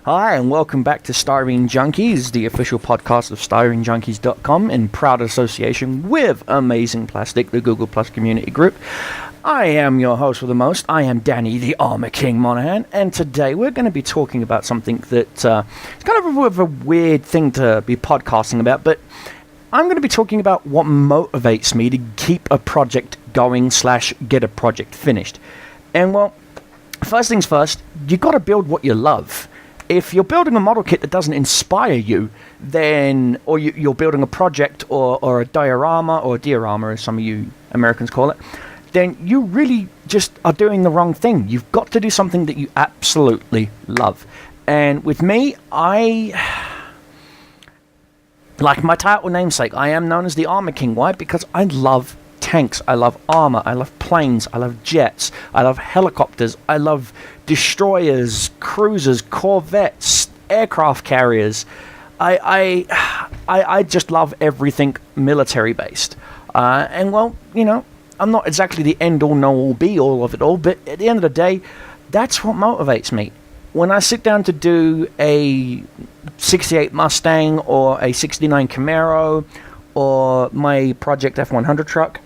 Hi, and welcome back to Styrene Junkies, the official podcast of styrenejunkies.com in proud association with Amazing Plastic, the Google Plus community group. I am your host for the most. I am Danny, the Armor King Monahan, and today we're going to be talking about something that it's kind of a weird thing to be podcasting about, but I'm going to be talking about what motivates me to keep a project going / get a project finished. And well, first things first, you got to build what you love. If you're building a model kit that doesn't inspire you, then, or you're building a project or a diorama, or a diorama as some of you Americans call it, then you really just are doing the wrong thing. You've got to do something that you absolutely love. And with me, like my title namesake, I am known as the Armor King. Why? Because I love tanks, I love armor, I love planes, I love jets, I love helicopters, I love destroyers, cruisers, corvettes, aircraft carriers. I just love everything military based. And well, you know, I'm not exactly the end all, know all, be all of it all, but at the end of the day, that's what motivates me. When I sit down to do a 68 Mustang or a 69 Camaro or my Project F100 truck,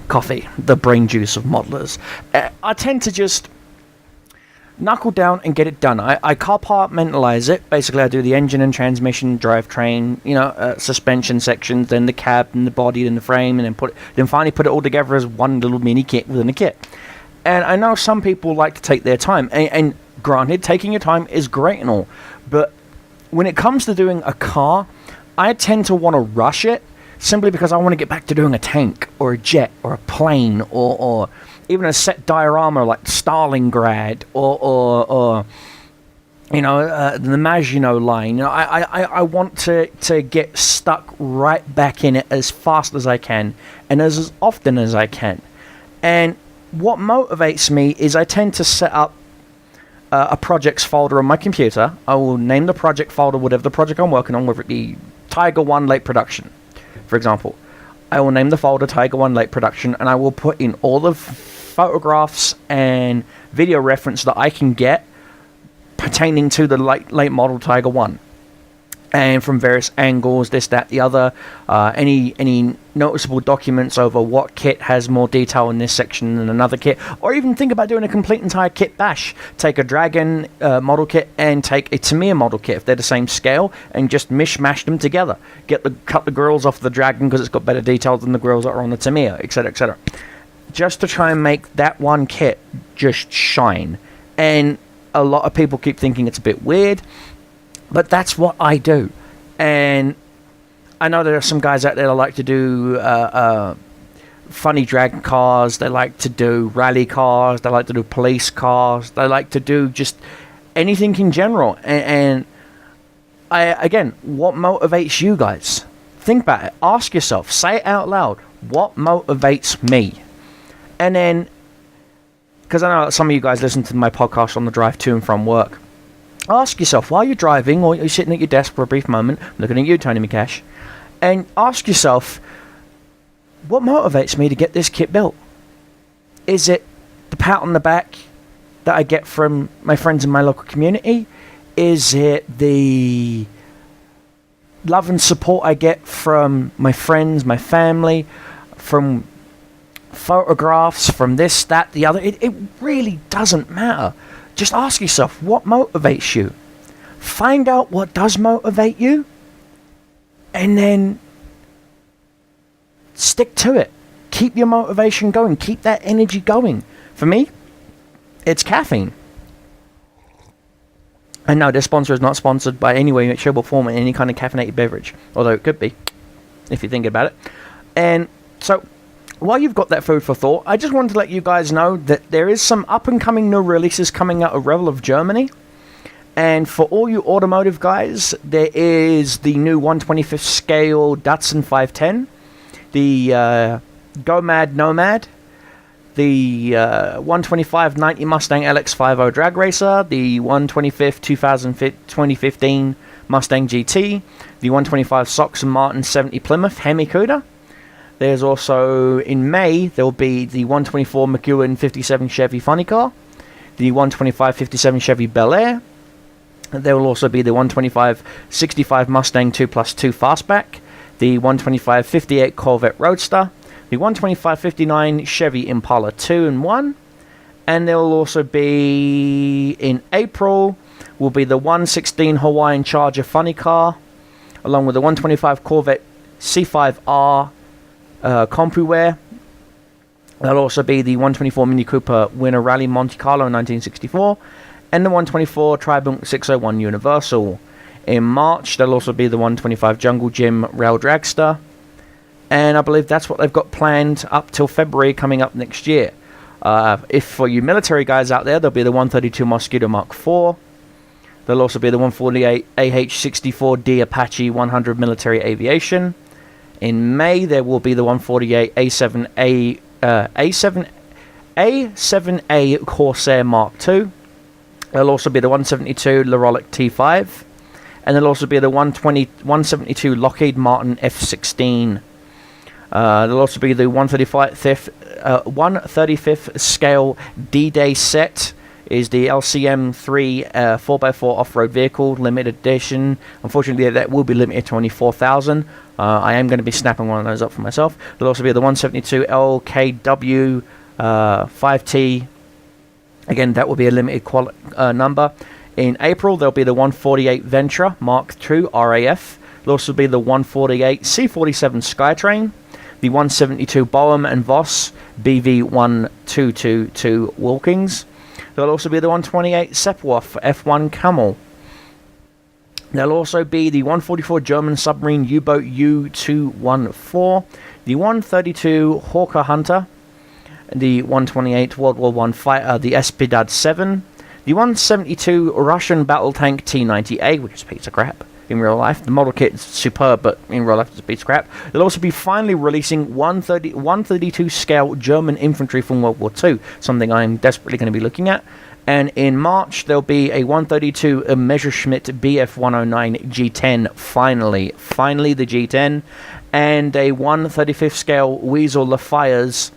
coffee, the brain juice of modelers, I tend to just knuckle down and get it done. I compartmentalize it. Basically, I do the engine and transmission, drivetrain, suspension sections, then the cab and the body and the frame, and then finally put it all together as one little mini kit within a kit. And I know some people like to take their time, and granted, taking your time is great and all, but when it comes to doing a car, I tend to want to rush it simply because I want to get back to doing a tank or a jet or a plane or even a set diorama like Stalingrad or the Maginot Line. I want to get stuck right back in it as fast as I can and as often as I can. And what motivates me is I tend to set up a projects folder on my computer. I will name the project folder whatever the project I'm working on, whether it be Tiger 1 late production, for example. I will name the folder Tiger 1 late production, and I will put in all the photographs and video reference that I can get pertaining to the late model Tiger 1. And from various angles, this, that, the other, any noticeable documents over what kit has more detail in this section than another kit, or even think about doing a complete entire kit bash. Take a Dragon model kit and take a Tamiya model kit if they're the same scale, and just mishmash them together. Cut the grills off the Dragon because it's got better detail than the grills that are on the Tamiya, etc., etc. Just to try and make that one kit just shine. And a lot of people keep thinking it's a bit weird, but that's what I do. And I know there are some guys out there that like to do funny drag cars, they like to do rally cars, they like to do police cars, they like to do just anything in general. And again, what motivates you guys? Think about it. Ask yourself. Say it out loud. What motivates me? And then, because I know some of you guys listen to my podcast on the drive to and from work, ask yourself, while you're driving or you're sitting at your desk for a brief moment, looking at you, Tony McCash, and ask yourself, what motivates me to get this kit built? Is it the pat on the back that I get from my friends in my local community? Is it the love and support I get from my friends, my family, from photographs, from this, that, the other? It really doesn't matter. Just ask yourself, what motivates you? Find out what does motivate you, and then stick to it. Keep your motivation going. Keep that energy going. For me, it's caffeine. And no, this sponsor is not sponsored by any way, shape, or form in any kind of caffeinated beverage, although it could be, if you're thinking about it. And so, while you've got that food for thought, I just wanted to let you guys know that there is some up-and-coming new releases coming out of Revel of Germany. And for all you automotive guys, there is the new 1/25th scale Datsun 510, the Go Mad Nomad, the 125/90 Mustang LX50 Drag Racer, the 125th 2015 Mustang GT, the 125 Sox and Martin 70 Plymouth Hemi Cuda. There's also, in May, there will be the 124 McEwen 57 Chevy Funny Car, the 125/57 Chevy Bel Air. There will also be the 125/65 Mustang 2+2 Fastback, the 125/58 Corvette Roadster, the 125/59 Chevy Impala 2 and 1, and there will also be, in April, will be the 116 Hawaiian Charger Funny Car, along with the 125 Corvette C5R CompuWare. There'll also be the 124 Mini Cooper Winter Rally Monte Carlo in 1964, and the 124 Tribunk 601 Universal. In March, there'll also be the 125 Jungle Gym Rail Dragster, and I believe that's what they've got planned up till February coming up next year. If for you military guys out there, there'll be the 132 Mosquito Mark IV. There'll also be the 148 AH-64D Apache 100 Military Aviation. In May, there will be the 148 A7A Corsair Mark II. There'll also be the 172 Lorolic T5. And there'll also be the 172 Lockheed Martin F-16. There'll also be the 135th scale D-Day set. Is the LCM3 4x4 off-road vehicle, limited edition. Unfortunately, that will be limited to only 4,000. I am going to be snapping one of those up for myself. There'll also be the 172 LKW 5T. Again, that will be a limited number. In April, there'll be the 148 Ventura Mark II RAF. There'll also be the 148 C47 Skytrain, the 172 Boehm and Voss BV1222 Wilkins. There'll also be the 128 Seppwerf F1 Camel. There'll also be the 144 German submarine U-boat U-214, the 132 Hawker Hunter, the 128 World War I fighter, the Espidad 7, the 172 Russian battle tank T-90A, which is a piece of crap in real life. The model kit is superb, but in real life it's a piece of crap. They'll also be finally releasing 132 scale German infantry from World War II, something I'm desperately going to be looking at. And in March, there'll be a 132 Messerschmitt Bf109 G10, finally the G10, and a 135th scale Weasel Lafire's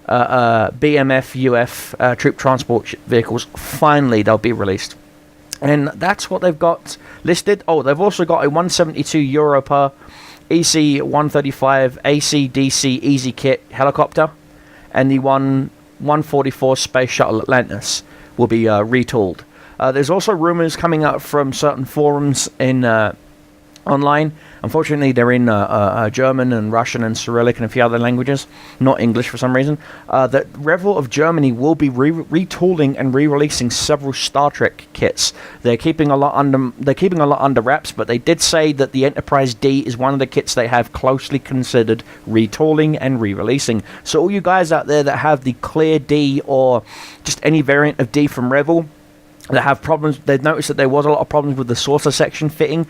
BMF UF troop transport vehicles. Finally, they'll be released. And that's what they've got listed. Oh, they've also got a 172 Europa EC-135 AC/DC Easy Kit helicopter, and the 144 Space Shuttle Atlantis will be retooled. There's also rumors coming out from certain forums in online. Unfortunately, they're in German and Russian and Cyrillic and a few other languages, not English for some reason. That Revell of Germany will be retooling and re-releasing several Star Trek kits. They're keeping a lot under wraps, but they did say that the Enterprise D is one of the kits they have closely considered retooling and re-releasing. So all you guys out there that have the clear D or just any variant of D from Revell that have problems, they've noticed that there was a lot of problems with the saucer section fitting.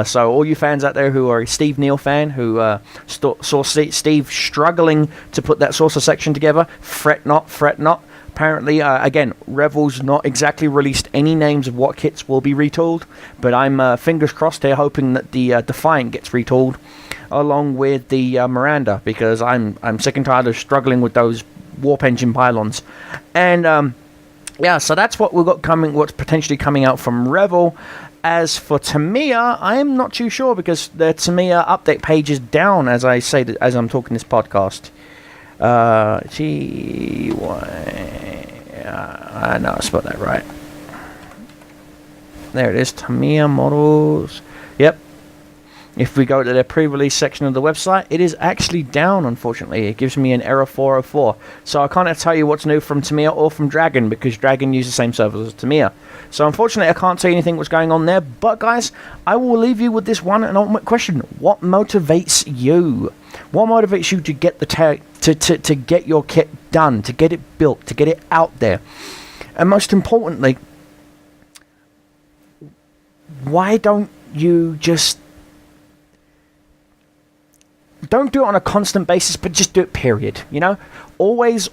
So all you fans out there who are a Steve Neal fan, who saw Steve struggling to put that saucer section together, fret not. Apparently, again, Revell's not exactly released any names of what kits will be retooled, but I'm fingers crossed here, hoping that the Defiant gets retooled, along with the Miranda, because I'm sick and tired of struggling with those warp engine pylons. And yeah, so that's what we've got coming, what's potentially coming out from Revell. As for Tamiya, I am not too sure, because the Tamiya update page is down as I say as I'm talking this podcast. I know I spelled that right. There it is, Tamiya models. Yep. If we go to the pre-release section of the website, it is actually down, unfortunately. It gives me an error 404. So I can't tell you what's new from Tamiya or from Dragon, because Dragon uses the same servers as Tamiya. So unfortunately, I can't tell you anything what's going on there. But guys, I will leave you with this one and ultimate question. What motivates you? What motivates you to get the to get your kit done, to get it built, to get it out there? And most importantly, why don't you just... Don't do it on a constant basis, but just do it, period. You know, always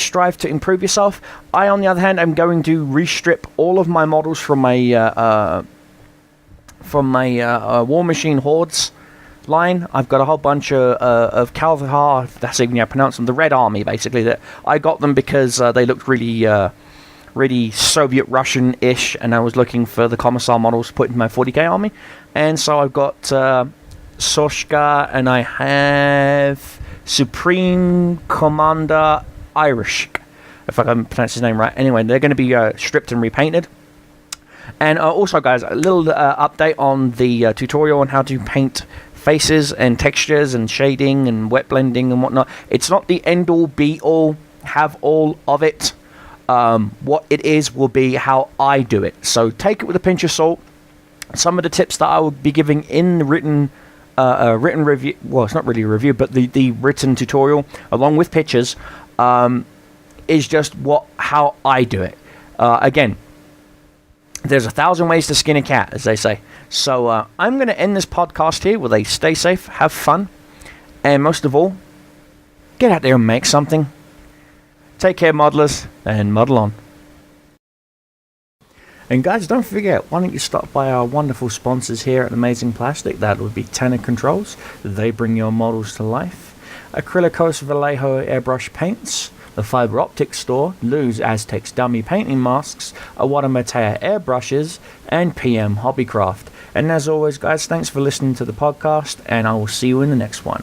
strive to improve yourself. I, on the other hand, am going to restrip all of my models from my War Machine Hordes line. I've got a whole bunch of Kalvahar, that's even how I pronounce them, the Red Army, basically. That I got them because they looked really really Soviet Russian-ish, and I was looking for the Commissar models to put in my 40k army. And so I've got Soshka, and I have Supreme Commander Irish, if I can pronounce his name right. Anyway, they're going to be stripped and repainted. And also, guys, a little update on the tutorial on how to paint faces and textures and shading and wet blending and whatnot. It's not the end-all, be-all, have-all of it. What it is will be how I do it. So take it with a pinch of salt. Some of the tips that I will be giving in the written review, well, it's not really a review, but the written tutorial, along with pictures, is just how I do it. Again, there's 1,000 ways to skin a cat, as they say. So I'm going to end this podcast here with a stay safe, have fun, and most of all, get out there and make something. Take care, modelers, and model on. And guys, don't forget, why don't you stop by our wonderful sponsors here at Amazing Plastic. That would be Tanner Controls. They bring your models to life. Acrylicos Vallejo Airbrush Paints. The Fiber Optics Store, Lou's Aztecs Dummy Painting Masks, Awatamatea Airbrushes, and PM Hobbycraft. And as always, guys, thanks for listening to the podcast, and I will see you in the next one.